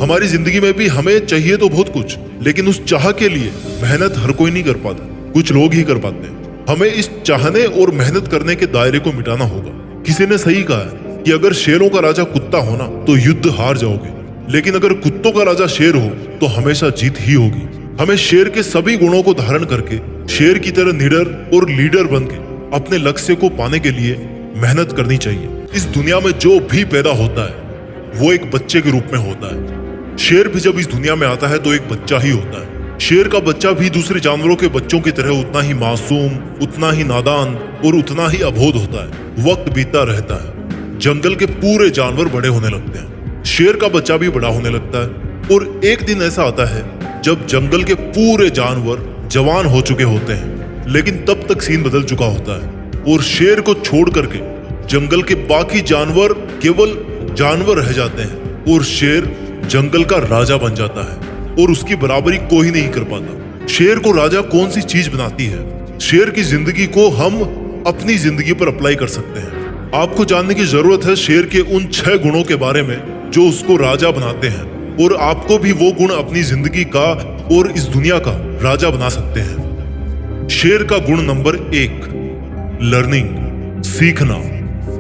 हमारी जिंदगी में भी हमें चाहिए तो बहुत कुछ, लेकिन उस चाह के लिए मेहनत हर कोई नहीं कर पाता, कुछ लोग ही कर पाते हैं। हमें इस चाहने और मेहनत करने के दायरे को मिटाना होगा। किसी ने सही कहा है कि अगर शेरों का राजा कुत्ता हो ना तो युद्ध हार जाओगे, लेकिन अगर कुत्तों का राजा शेर हो तो हमेशा जीत ही होगी। हमें शेर के सभी गुणों को धारण करके शेर की तरह निडर और लीडर बन के अपने लक्ष्य को पाने के लिए मेहनत करनी चाहिए। इस दुनिया में जो भी पैदा होता है वो एक बच्चे के रूप में होता है। शेर भी जब इस दुनिया में आता है तो एक बच्चा ही होता है। शेर का बच्चा भी दूसरे जानवरों के बच्चों की तरह उतना ही मासूम, उतना ही नादान और उतना ही अबोध होता है। वक्त बीतता रहता है, जंगल के पूरे जानवर बड़े होने लगते हैं, शेर का बच्चा भी बड़ा होने लगता है और एक दिन ऐसा आता है जब जंगल के पूरे जानवर जवान हो चुके होते हैं, लेकिन तब तक सीन बदल चुका होता है और शेर को छोड़ करके जंगल के बाकी जानवर केवल जानवर रह जाते हैं और शेर जंगल का राजा बन जाता है और उसकी बराबरी कोई नहीं कर पाता। शेर को राजा कौन सी चीज बनाती है? शेर की जिंदगी को हम अपनी जिंदगी पर अप्लाई कर सकते हैं। आपको जानने की जरूरत है शेर के उन 6 गुणों के बारे में जो उसको राजा बनाते हैं, और आपको भी वो गुण अपनी जिंदगी का और इस दुनिया का राजा बना सकते हैं। शेर का गुण नंबर 1, लर्निंग, सीखना।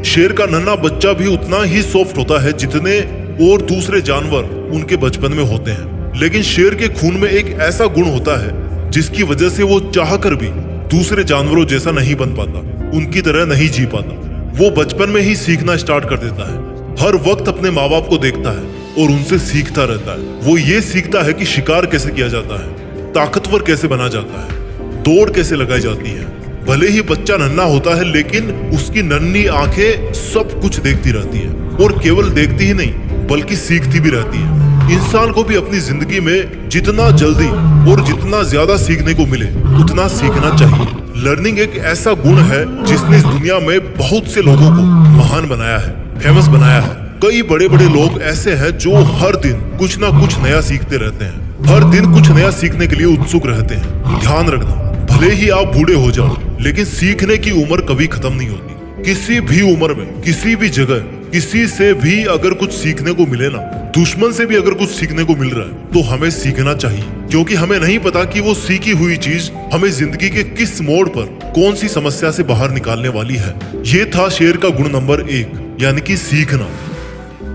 शेर का नन्हा बच्चा भी उतना ही सॉफ्ट होता है जितने और दूसरे जानवर उनके बचपन में होते हैं, लेकिन शेर के खून में एक ऐसा गुण होता है जिसकी वजह से वो चाहकर भी दूसरे जानवरों जैसा नहीं बन पाता, उनकी तरह नहीं जी पाता। वो बचपन में ही सीखना स्टार्ट कर देता है, हर वक्त अपने माँ बाप को देखता है और उनसे सीखता रहता है। वो ये सीखता है कि शिकार कैसे किया जाता है, ताकतवर कैसे बना जाता है, दौड़ कैसे लगाई जाती है। भले ही बच्चा नन्हा होता है लेकिन उसकी नन्ही आंखें सब कुछ देखती रहती है, और केवल देखती ही नहीं बल्कि सीखती भी रहती है। इंसान को भी अपनी जिंदगी में जितना जल्दी और जितना ज्यादा सीखने को मिले उतना सीखना चाहिए। लर्निंग एक ऐसा गुण है जिसने इस दुनिया में बहुत से लोगों को महान बनाया है, फेमस बनाया है। कई बड़े बड़े लोग ऐसे हैं जो हर दिन कुछ ना कुछ नया सीखते रहते हैं, हर दिन कुछ नया सीखने के लिए उत्सुक रहते हैं। ध्यान रखना, भले ही आप बूढ़े हो जाओ लेकिन सीखने की उम्र कभी खत्म नहीं होती। किसी भी उम्र में, किसी भी जगह, किसी से भी अगर कुछ सीखने को मिले ना, दुश्मन से भी अगर कुछ सीखने को मिल रहा है तो हमें सीखना चाहिए, क्योंकि हमें नहीं पता कि वो सीखी हुई चीज हमें जिंदगी के किस मोड़ पर कौन सी समस्या से बाहर निकालने वाली है। ये था शेर का गुण नंबर 1, यानी कि सीखना।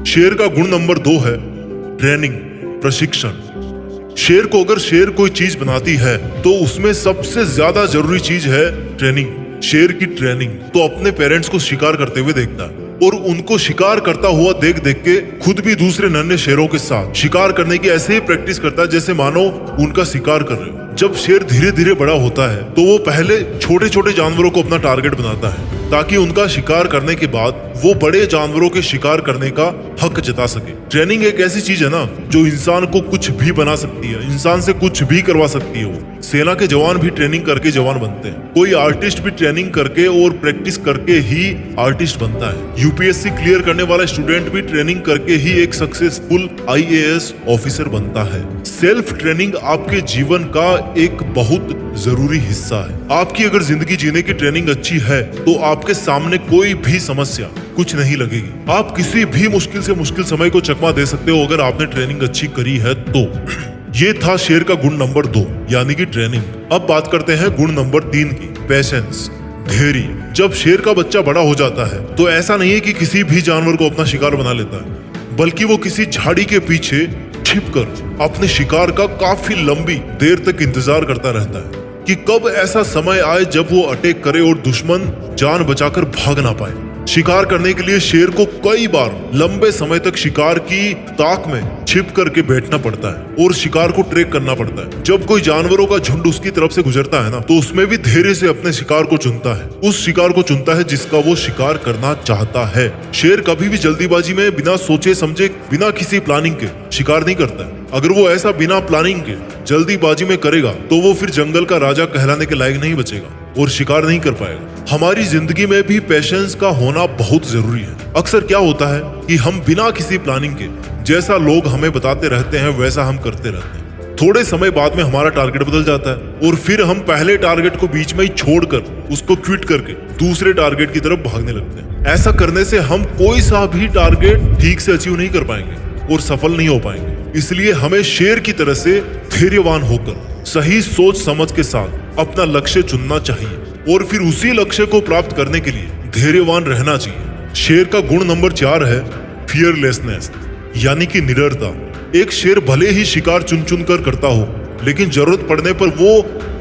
शेर का गुण नंबर 2 है ट्रेनिंग, प्रशिक्षण। शेर को अगर शेर कोई चीज बनाती है तो उसमें सबसे ज्यादा जरूरी चीज है ट्रेनिंग। शेर की ट्रेनिंग तो अपने पेरेंट्स को शिकार करते हुए देखता है और उनको शिकार करता हुआ देख देख के खुद भी दूसरे नन्हे शेरों के साथ शिकार करने की ऐसे ही प्रैक्टिस करता है जैसे मानो उनका शिकार कर रहे हो। जब शेर धीरे धीरे बड़ा होता है तो वो पहले छोटे छोटे जानवरों को अपना टारगेट बनाता है ताकि उनका शिकार करने के बाद वो बड़े जानवरों के शिकार करने का हक जता सके। ट्रेनिंग एक ऐसी चीज है ना जो इंसान को कुछ भी बना सकती है, इंसान से कुछ भी करवा सकती है। वो सेना के जवान भी ट्रेनिंग करके जवान बनते हैं, कोई आर्टिस्ट भी ट्रेनिंग करके और प्रैक्टिस करके ही आर्टिस्ट बनता है। यूपीएससी क्लियर करने वाला स्टूडेंट भी ट्रेनिंग करके ही एक सक्सेसफुल आईएएस ऑफिसर बनता है। सेल्फ ट्रेनिंग आपके जीवन का एक बहुत जरूरी हिस्सा है। आपकी अगर जिंदगी जीने की ट्रेनिंग अच्छी है तो आपके सामने कोई भी समस्या कुछ नहीं लगेगी। आप किसी भी मुश्किल से मुश्किल समय को चकमा दे सकते हो अगर आपने ट्रेनिंग अच्छी करी है तो। ये था शेर का गुण नंबर 2, यानी कि ट्रेनिंग। अब बात करते हैं गुण नंबर 3 की, पेशेंस, धैर्य। जब शेर का बच्चा बड़ा हो जाता है तो ऐसा नहीं है कि किसी भी जानवर को अपना शिकार बना लेता है, बल्कि वो किसी झाड़ी के पीछे छिपकर अपने शिकार का काफी लंबी देर तक इंतजार करता रहता है कि कब ऐसा समय आए जब वो अटैक करे और दुश्मन जान बचाकर भाग ना पाए। शिकार करने के लिए शेर को कई बार लंबे समय तक शिकार की ताक में छिप करके बैठना पड़ता है और शिकार को ट्रैक करना पड़ता है। जब कोई जानवरों का झुंड उसकी तरफ से गुजरता है ना तो उसमें भी धैर्य से अपने शिकार को चुनता है, उस शिकार को चुनता है जिसका वो शिकार करना चाहता है। शेर कभी भी जल्दीबाजी में बिना सोचे समझे, बिना किसी प्लानिंग के शिकार नहीं करता है। अगर वो ऐसा बिना प्लानिंग के जल्दीबाजी में करेगा तो वो फिर जंगल का राजा कहलाने के लायक नहीं बचेगा और शिकार नहीं कर पाएगा। हमारी जिंदगी में भी पेशेंस का होना बहुत जरूरी है। अक्सर क्या होता है कि हम बिना किसी प्लानिंग के जैसा लोग हमें बताते रहते हैं वैसा हम करते रहते हैं। थोड़े समय बाद में हमारा टारगेट बदल जाता है और फिर हम पहले टारगेट को बीच में ही छोड़कर उसको क्विट करके दूसरे टारगेट की तरफ भागने लगते हैं। ऐसा करने से हम कोई सा भी टारगेट ठीक से अचीव नहीं कर पाएंगे और सफल नहीं हो पाएंगे। इसलिए हमें शेर की तरह से धैर्यवान होकर सही सोच समझ के साथ अपना लक्ष्य चुनना चाहिए और फिर उसी लक्ष्य को प्राप्त करने के लिए धैर्यवान रहना चाहिए। शेर का गुण नंबर 4 है फियरलेसनेस, यानी कि निडरता। एक शेर भले ही शिकार चुन चुन कर करता हो, लेकिन जरूरत पड़ने पर वो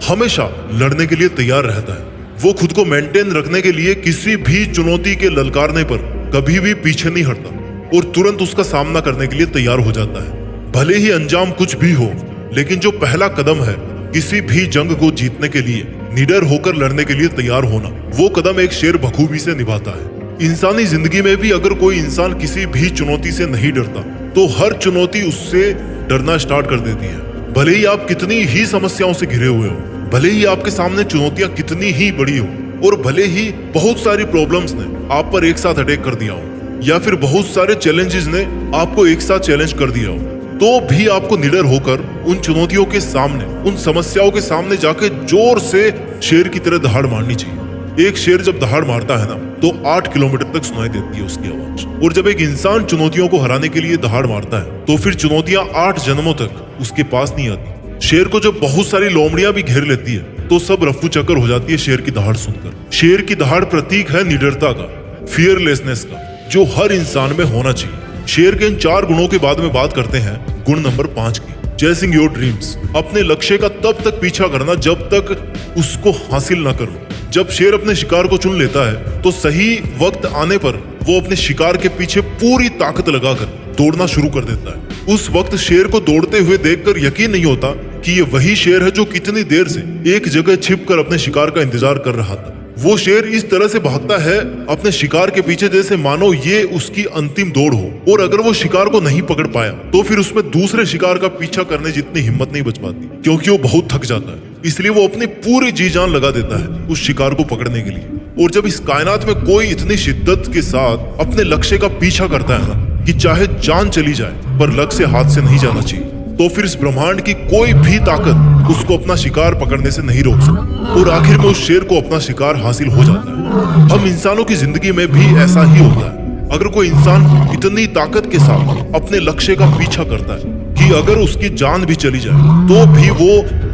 हमेशा लड़ने के लिए तैयार रहता है। वो खुद को मेंटेन रखने के लिए किसी भी चुनौती के ललकारने पर कभी भी पीछे नहीं हटता और तुरंत उसका सामना करने के लिए तैयार हो जाता है। भले ही अंजाम कुछ भी हो, लेकिन जो पहला कदम है किसी भी जंग को जीतने के लिए निडर होकर लड़ने के लिए तैयार होना, वो कदम एक शेर बखूबी से निभाता है। इंसानी जिंदगी में भी अगर कोई इंसान किसी भी चुनौती से नहीं डरता तो हर चुनौती उससे डरना स्टार्ट कर देती है। भले ही आप कितनी ही समस्याओं से घिरे हुए हो, भले ही आपके सामने चुनौतियां कितनी ही बड़ी हो और भले ही बहुत सारी प्रॉब्लम्स ने आप पर एक साथ अटैक कर दिया हो या फिर बहुत सारे चैलेंजेस ने आपको एक साथ चैलेंज कर दिया हो, तो भी आपको निडर होकर उन चुनौतियों के सामने, उन समस्याओं के सामने जाके जोर से शेर की तरह दहाड़ मारनी चाहिए। एक शेर जब दहाड़ मारता है ना तो 8 किलोमीटर तक सुनाई देती है उसकी आवाज। और जब एक इंसान चुनौतियों को हराने के लिए दहाड़ मारता है तो फिर चुनौतियां 8 जन्मों तक उसके पास नहीं आती। शेर को जब बहुत सारी लोमड़ियां भी घेर लेती है तो सब रफ्फू चक्कर हो जाती है शेर की दहाड़ सुनकर। शेर की दहाड़ प्रतीक है निडरता का, फियरलेसनेस का, जो हर इंसान में होना चाहिए। शेर के इन 4 गुणों के बाद में बात करते हैं गुण नंबर 5 की, चेसिंग योर ड्रीम्स। अपने लक्ष्य का तब तक पीछा करना जब तक उसको हासिल ना करो। जब शेर अपने शिकार को चुन लेता है तो सही वक्त आने पर वो अपने शिकार के पीछे पूरी ताकत लगाकर दौड़ना शुरू कर देता है। उस वक्त शेर को दौड़ते हुए देखकर यकीन नहीं होता कि ये वही शेर है जो कितनी देर से एक जगह छिपकर अपने शिकार का इंतजार कर रहा था। वो शेर इस तरह से भागता है अपने शिकार के पीछे जैसे मानो ये उसकी अंतिम दौड़ हो, और अगर वो शिकार को नहीं पकड़ पाया तो फिर उसमें दूसरे शिकार का पीछा करने जितनी हिम्मत नहीं बच पाती, क्योंकि वो बहुत थक जाता है। इसलिए वो अपनी पूरी जी जान लगा देता है उस शिकार को पकड़ने के लिए। और जब इस कायनात में कोई इतनी शिद्दत के साथ अपने लक्ष्य का पीछा करता है ना कि चाहे जान चली जाए पर लक्ष्य हाथ से नहीं जाना चाहिए, तो फिर इस ब्रह्मांड की कोई भी ताकत उसको अपना शिकार पकड़ने से नहीं रोक सकती और आखिर में उस शेर को अपना शिकार हासिल हो जाता है। हम इंसानों की जिंदगी में भी ऐसा ही होता है। अगर कोई इंसान इतनी ताकत के साथ अपने लक्ष्य का पीछा करता है कि अगर उसकी जान भी चली जाए तो भी वो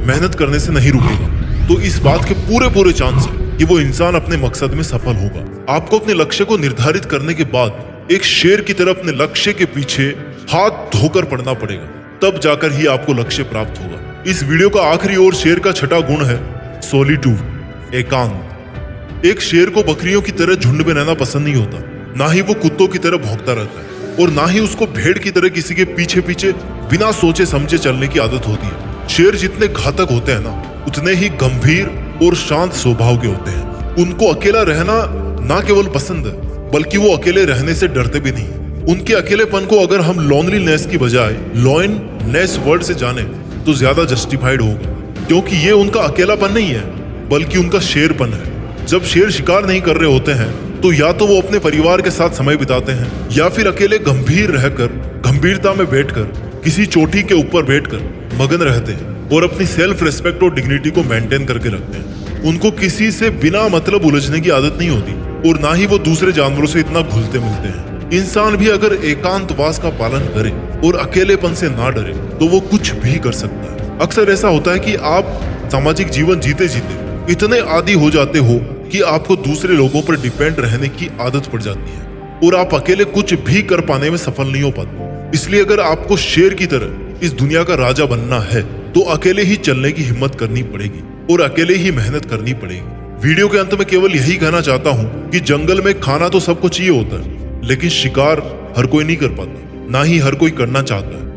मेहनत करने से नहीं रुकेगा, तो इस बात के पूरे चांस है कि वो इंसान अपने मकसद में सफल होगा। आपको अपने लक्ष्य को निर्धारित करने के बाद एक शेर की तरह अपने लक्ष्य के पीछे हाथ धोकर पड़ना पड़ेगा, तब जाकर ही आपको लक्ष्य प्राप्त होगा। इस वीडियो का आखिरी और शेर का 6वां गुण है सॉलिट्यूड, एकांत। एक शेर को बकरियों की तरह झुंड में रहना पसंद नहीं होता, ना ही वो कुत्तों की तरह भौंकता रहता है और ना ही उसको भेड़ की तरह किसी के पीछे पीछे बिना सोचे समझे चलने की आदत होती है। शेर जितने घातक होते हैं ना उतने ही गंभीर और शांत स्वभाव के होते हैं। उनको अकेला रहना ना केवल पसंद है बल्कि वो अकेले रहने से डरते भी नहीं। उनके अकेलेपन को अगर हम लोनलीनेस की बजाय लॉयननेस वर्ड से जाने तो ज्यादा जस्टिफाइड होगा, क्योंकि ये उनका अकेलापन नहीं है बल्कि उनका शेरपन है। जब शेर शिकार नहीं कर रहे होते हैं तो या तो वो अपने परिवार के साथ समय बिताते हैं या फिर अकेले गंभीर रहकर, गंभीरता में बैठकर, किसी चोटी के ऊपर बैठकर मगन रहते हैं और अपनी सेल्फ रेस्पेक्ट और डिग्निटी को मेंटेन करके रखते हैं। उनको किसी से बिना मतलब उलझने की आदत नहीं होती और ना ही वो दूसरे जानवरों से इतना घुलते मिलते हैं। इंसान भी अगर एकांतवास का पालन करे और अकेलेपन से ना डरे तो वो कुछ भी कर सकता है। अक्सर ऐसा होता है कि आप सामाजिक जीवन जीते जीते इतने आदी हो जाते हो कि आपको दूसरे लोगों पर डिपेंड रहने की आदत पड़ जाती है और आप अकेले कुछ भी कर पाने में सफल नहीं हो पाते। इसलिए अगर आपको शेर की तरह इस दुनिया का राजा बनना है तो अकेले ही चलने की हिम्मत करनी पड़ेगी और अकेले ही मेहनत करनी पड़ेगी। वीडियो के अंत में केवल यही कहना चाहता हूँ कि जंगल में खाना तो सबको चाहिए होता है, लेकिन शिकार हर कोई नहीं कर पाता, ना ही हर कोई करना चाहता है।